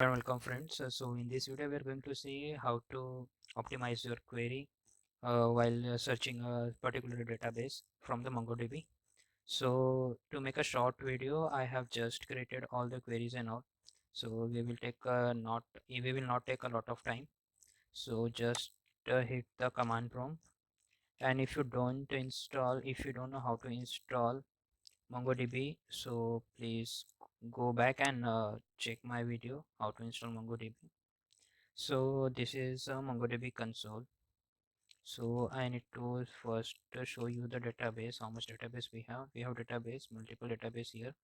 And welcome friends. So in this video we are going to see how to optimize your query while searching a particular database from the MongoDB. So to make a short video, I have just created all the queries and all. So we will not take a lot of time. So just hit the command prompt. And if you don't know how to install MongoDB, so please go back and check my video how to install MongoDB. So this is a MongoDB console. So I need to first show you the database, how much database we have. We have database, multiple database here.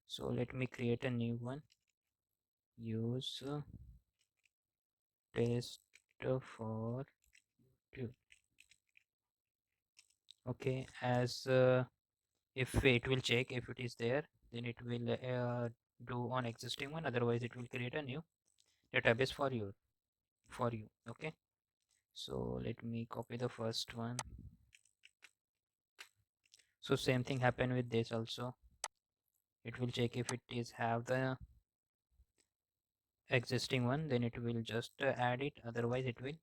So let me create a new one. Use test for two. Okay, as if it will check if it is there, then it will do on existing one. Otherwise, it will create a new database for you. Okay. So let me copy the first one. So same thing happen with this also. It will check if it is have the existing one, then it will just add it. Otherwise it will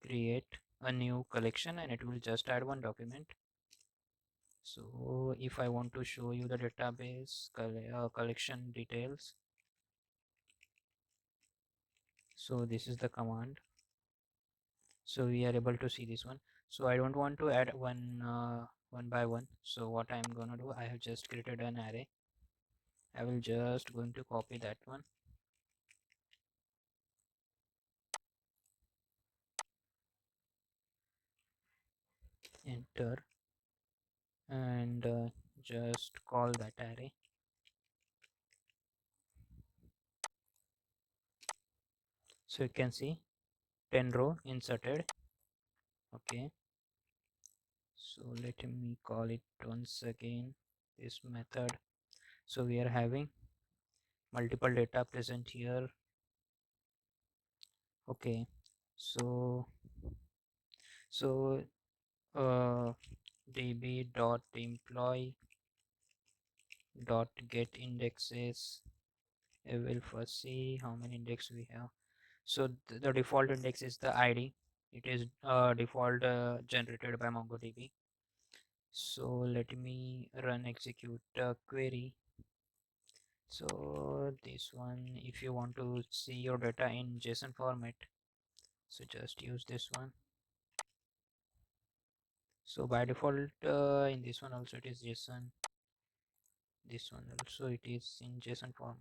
create a new collection and it will just add one document. So if I want to show you the database collection details, so this is the command. So we are able to see this one. So I don't want to add one by one. So what I'm gonna do, I have just created an array. I will just going to copy that one. Enter and just call that array. So you can see 10 row inserted. Okay, so let me call it once again this method. So we are having multiple data present here. Okay, so so db dot employee dot get indexes. I will first see how many index we have. So the default index is the id. It is default generated by MongoDB. So let me run execute query. So this one, if you want to see your data in JSON format, so just use this one. So by default in this one also it is JSON. This one also it is in JSON format.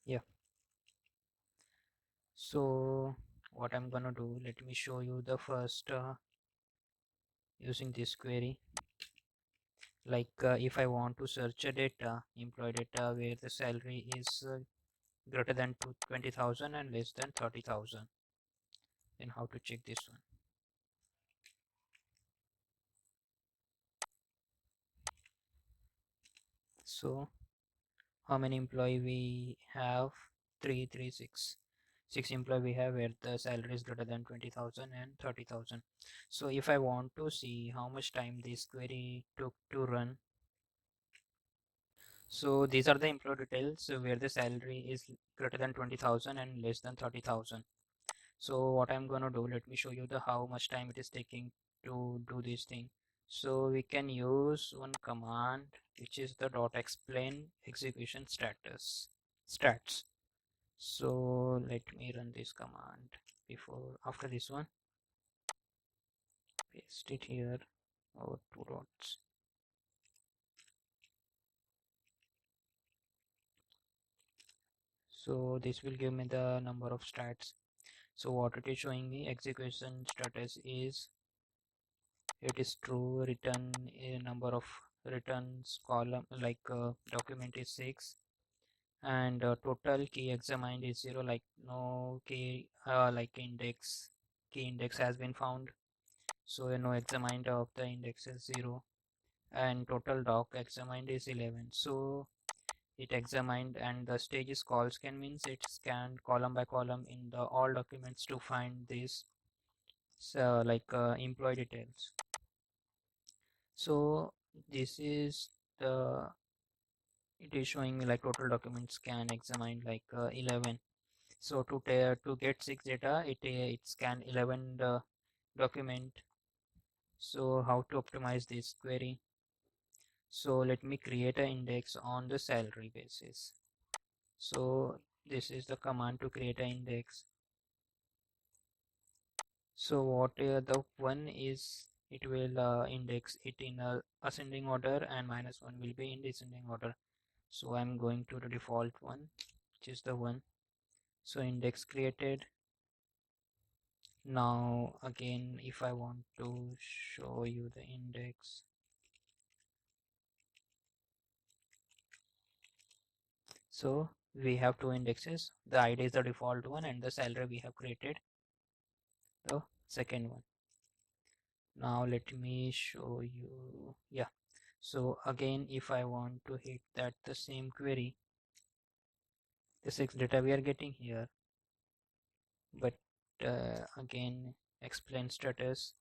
Yeah. So what I'm gonna do, let me show you the first using this query. Like if I want to search a data, employee data where the salary is greater than 20,000 and less than 30,000, then how to check this one. So how many employee we have? 336. 6 employee we have where the salary is greater than 20,000 and 30,000. So if I want to see how much time this query took to run, so these are the employee details where the salary is greater than 20,000 and less than 30,000. So what I'm gonna do, let me show you the how much time it is taking to do this thing. So we can use one command which is the dot explain execution status stats. So let me run this command after this one, paste it here over two dots. So this will give me the number of stats. So what it is showing me, execution status is it is true, return a number of returns column like document is 6, and total key examined is 0, like no key like key index has been found, so no examined of the index is 0, and total doc examined is 11. So it examined and the stages call scan means it scanned column by column in the all documents to find this employee details. So this is the, it is showing me like total document scan examined like 11. So to get 6 data, it scan 11 document. So how to optimize this query? So let me create an index on the salary basis. So this is the command to create an index. So what the one is, it will index it in a ascending order, and -1 will be in descending order. So I'm going to the default one, which is the one. So index created. Now again, if I want to show you the index, so we have two indexes. The ID is the default one, and the salary we have created the second one. Now let me show you. Yeah, so again, if I want to hit that the same query, the 6 data we are getting here, but again, explain status.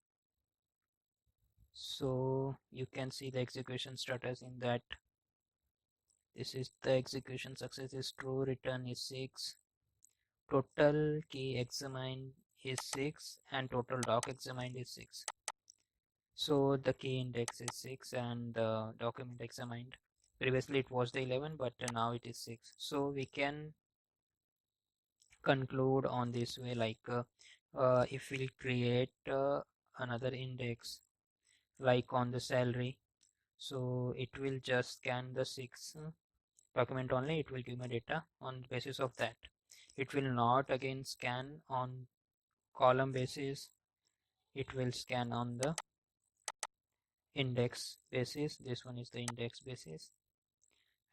So you can see the execution status in that. This is the execution success is true, return is 6, total key examined is 6, and total doc examined is 6. So the key index is 6 and the document examined. Previously it was the 11, but now it is 6. So we can conclude on this way, like if we create another index like on the salary, so it will just scan the 6 document only, it will give me data on the basis of that. It will not again scan on column basis, it will scan on the index basis. This one is the index basis,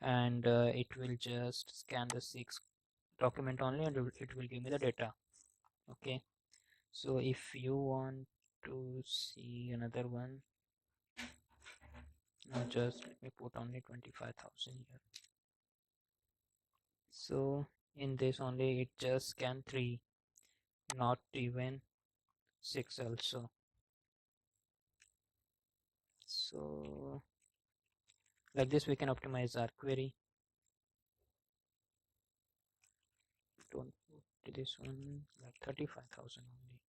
and it will just scan the 6 document only, and it will give me the data. Okay, so if you want to see another one, now just let me put only 25,000 here. So in this only it just scan 3, not even 6 also. So like this we can optimize our query. Don't put this one, like 35,000 only.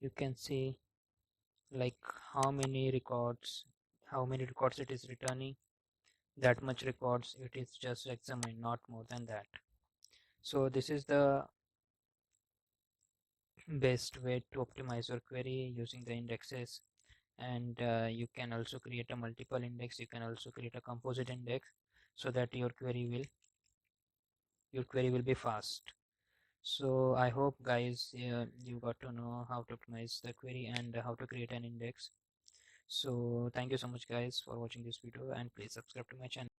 You can see like how many records it is returning, that much records it is just examined, not more than that. So this is the best way to optimize your query using the indexes. And you can also create a multiple index, you can also create a composite index, so that your query will be fast. So I hope guys you got to know how to optimize the query and how to create an index. So thank you so much guys for watching this video, and please subscribe to my channel.